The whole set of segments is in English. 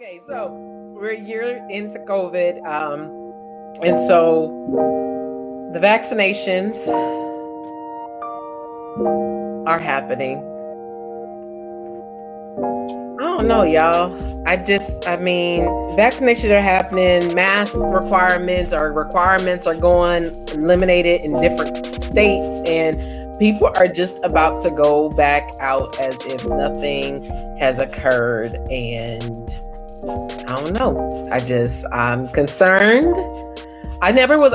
Okay, so we're a year into COVID, and so the vaccinations are happening. I don't know, y'all. Vaccinations are happening. Mask requirements are going eliminated in different states, and people are just about to go back out as if nothing has occurred. And I don't know. I'm concerned. I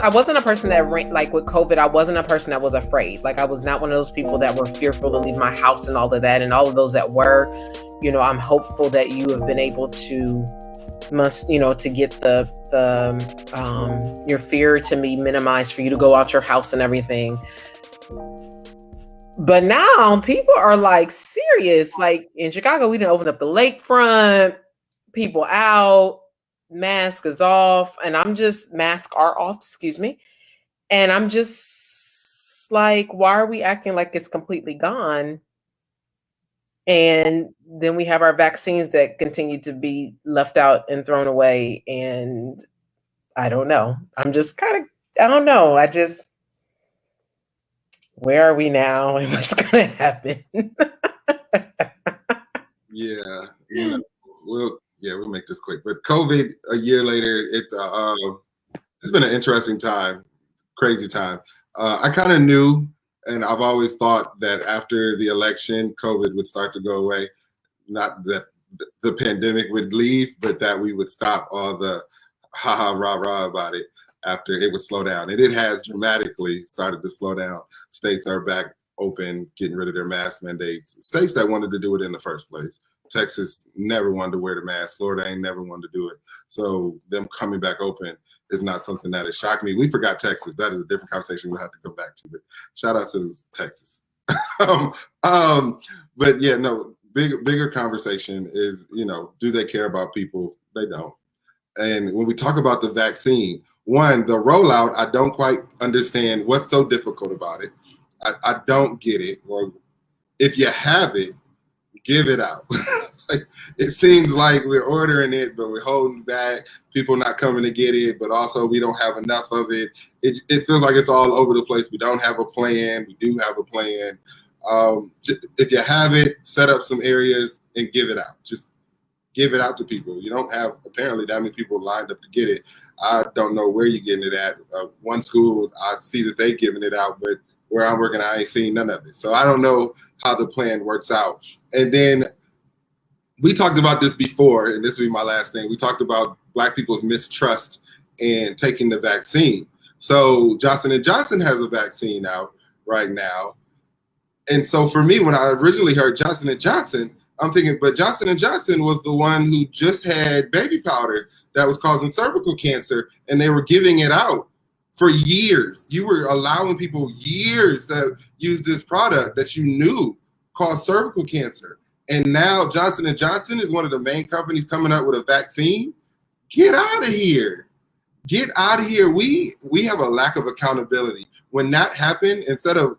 wasn't a person that like with COVID, I wasn't a person that was afraid. Like I was not one of those people that were fearful to leave my house and all of that. And all of those that were, I'm hopeful that you have been able to to get your fear to be minimized for you to go out your house and everything. But now people are like serious. Like in Chicago, we didn't open up the lakefront, people out, mask is off, and masks are off, excuse me. And I'm just like, why are we acting like it's completely gone? And then we have our vaccines that continue to be left out and thrown away. And I don't know. I don't know. Where are we now and what's going to happen? We'll make this quick. But COVID, a year later, it's been an interesting time, crazy time. I kind of knew, and I've always thought that after the election, COVID would start to go away. Not that the pandemic would leave, but that we would stop all the ha-ha, rah-rah about it after it would slow down. And it has dramatically started to slow down. States are back open, getting rid of their mask mandates. States that wanted to do it in the first place. Texas never wanted to wear the mask. Florida ain't never wanted to do it. So them coming back open is not something that has shocked me. We forgot Texas. That is a different conversation we'll have to go back to. But shout out to Texas. But yeah, no, bigger conversation is, do they care about people? They don't. And when we talk about the vaccine, one, the rollout, I don't quite understand what's so difficult about it. I don't get it. Or if you have it, give it out. It seems like we're ordering it, but we're holding back. People not coming to get it, but also we don't have enough of it. It feels like it's all over the place. We don't have a plan. We do have a plan. If you have it, set up some areas and give it out. Just give it out to people. You don't have apparently that many people lined up to get it. I don't know where you're getting it at. One school, I see that they're giving it out, but where I'm working, I ain't seen none of it. So I don't know how the plan works out. And then we talked about this before, and this will be my last thing. We talked about Black people's mistrust in taking the vaccine. So Johnson & Johnson has a vaccine out right now. And so for me, when I originally heard Johnson & Johnson, I'm thinking, but Johnson & Johnson was the one who just had baby powder that was causing cervical cancer, and they were giving it out for years. You were allowing people years to use this product that you knew caused cervical cancer. And now Johnson & Johnson is one of the main companies coming up with a vaccine. Get out of here. Get out of here. We have a lack of accountability. When that happened, instead of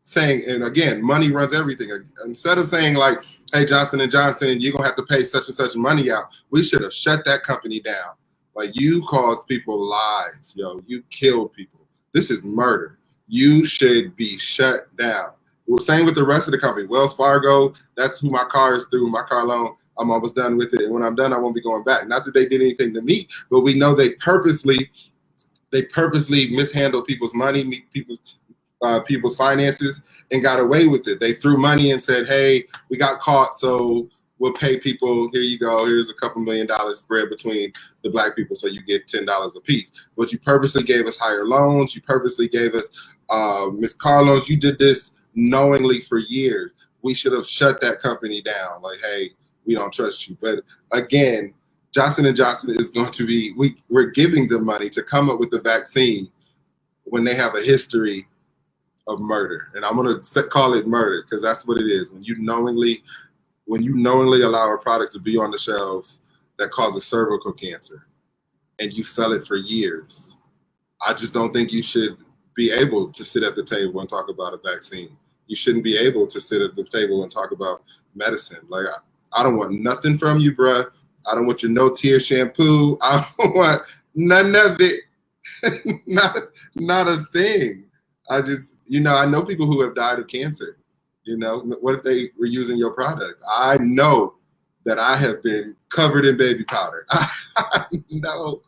saying, and again, money runs everything. Instead of saying like, hey, Johnson & Johnson, you're going to have to pay such and such money out, we should have shut that company down. Like, you caused people lives, yo. You killed people. This is murder. You should be shut down. Same with the rest of the company. Wells Fargo, that's who my car is through, my car loan. I'm almost done with it. And when I'm done, I won't be going back. Not that they did anything to me, but we know they purposely mishandled people's money, people's finances, and got away with it. They threw money and said, hey, we got caught, so we'll pay people. Here you go. Here's a couple $1 million spread between the Black people, so you get $10 a piece. But you purposely gave us higher loans. You purposely gave us missed car loans. You did this knowingly for years. We should have shut that company down. Like, hey, we don't trust you. But again, Johnson & Johnson is going to be, we're giving them money to come up with the vaccine when they have a history of murder. And I'm going to call it murder because that's what it is. When you knowingly allow a product to be on the shelves that causes cervical cancer and you sell it for years, I just don't think you should be able to sit at the table and talk about a vaccine. You shouldn't be able to sit at the table and talk about medicine. Like, I don't want nothing from you, bruh. I don't want your no-tear shampoo. I don't want none of it. not a thing. I just, I know people who have died of cancer. What if they were using your product? I know that I have been covered in baby powder. I know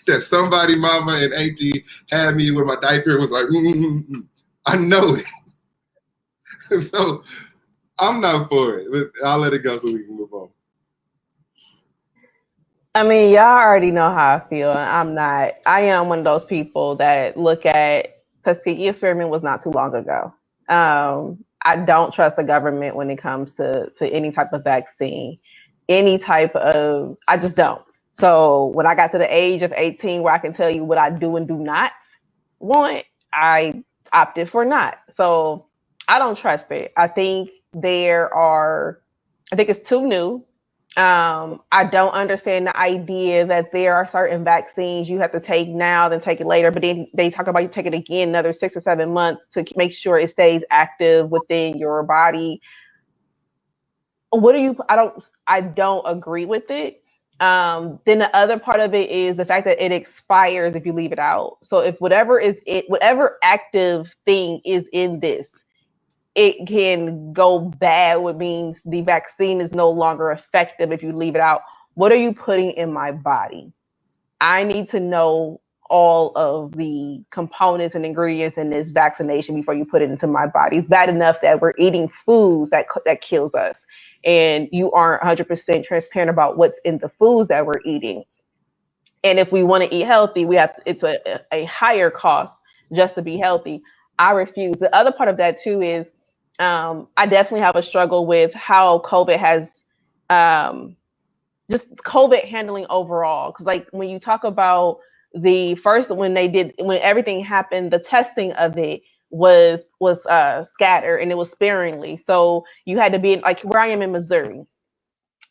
that somebody, mama and auntie, had me with my diaper and was like, I know it. So I'm not for it. But I'll let it go so we can move on. I mean, y'all already know how I feel. I'm not. I am one of those people that look at Tuskegee experiment was not too long ago. I don't trust the government when it comes to any type of vaccine, I just don't. So when I got to the age of 18 where I can tell you what I do and do not want, I opted for not. So I don't trust it. I think it's too new. I don't understand the idea that there are certain vaccines you have to take now, then take it later. But then they talk about you take it again another 6 or 7 months to make sure it stays active within your body. I don't agree with it. Then the other part of it is the fact that it expires if you leave it out. So if whatever active thing is in this, it can go bad, which means the vaccine is no longer effective if you leave it out. What are you putting in my body? I need to know all of the components and ingredients in this vaccination before you put it into my body. It's bad enough that we're eating foods that kills us, and you aren't 100% transparent about what's in the foods that we're eating. And if we want to eat healthy, it's a higher cost just to be healthy. I refuse. The other part of that too is I definitely have a struggle with how COVID has just COVID handling overall. Because like when you talk about when everything happened, the testing of it was scattered and it was sparingly. So you had to be like where I am in Missouri.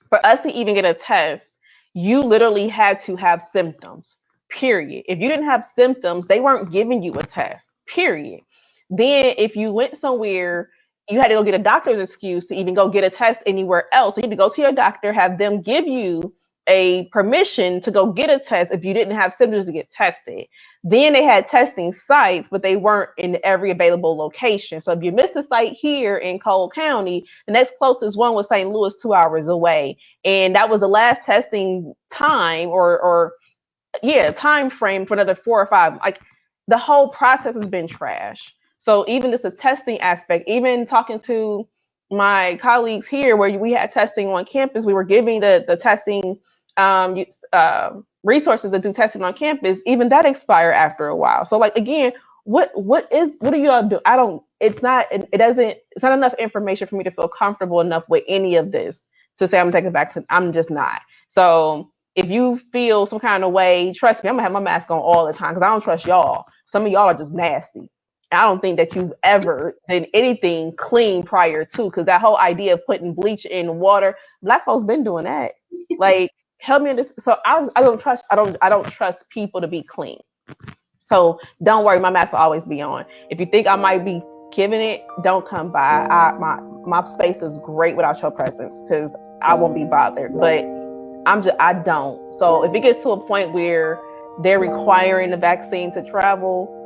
For us to even get a test, you literally had to have symptoms, period. If you didn't have symptoms, they weren't giving you a test, period. Then if you went somewhere, you had to go get a doctor's excuse to even go get a test anywhere else. So you had to go to your doctor, have them give you a permission to go get a test if you didn't have symptoms to get tested. Then they had testing sites, but they weren't in every available location. So if you missed a site here in Cole County, the next closest one was St. Louis, 2 hours away. And that was the last testing time time frame for another 4 or 5. Like the whole process has been trash. So even just the testing aspect, even talking to my colleagues here where we had testing on campus, we were giving the testing resources to do testing on campus, even that expire after a while. So like, again, what are you all doing? It's not enough information for me to feel comfortable enough with any of this to say I'm gonna take a vaccine. I'm just not. So if you feel some kind of way, trust me, I'm gonna have my mask on all the time because I don't trust y'all. Some of y'all are just nasty. I don't think that you've ever done anything clean prior to, because that whole idea of putting bleach in water, Black folks been doing that. Like, help me understand. So I don't trust people to be clean. So don't worry, my mask will always be on. If you think I might be giving it, don't come by. My space is great without your presence because I won't be bothered. But I don't. So if it gets to a point where they're requiring the vaccine to travel,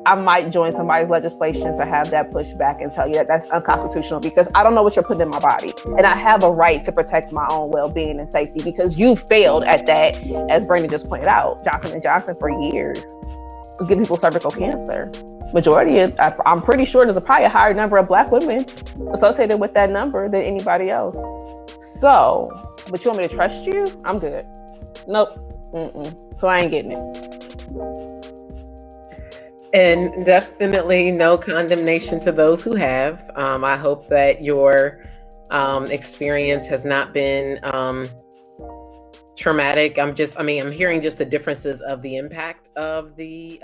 I might join somebody's legislation to have that pushed back and tell you that that's unconstitutional because I don't know what you're putting in my body. And I have a right to protect my own well-being and safety because you failed at that, as Brandon just pointed out. Johnson & Johnson for years was giving people cervical cancer. I'm pretty sure there's probably a higher number of Black women associated with that number than anybody else. So, but you want me to trust you? I'm good. Nope. So I ain't getting it. And definitely no condemnation to those who have. I hope that your experience has not been traumatic. I'm hearing just the differences of the impact of the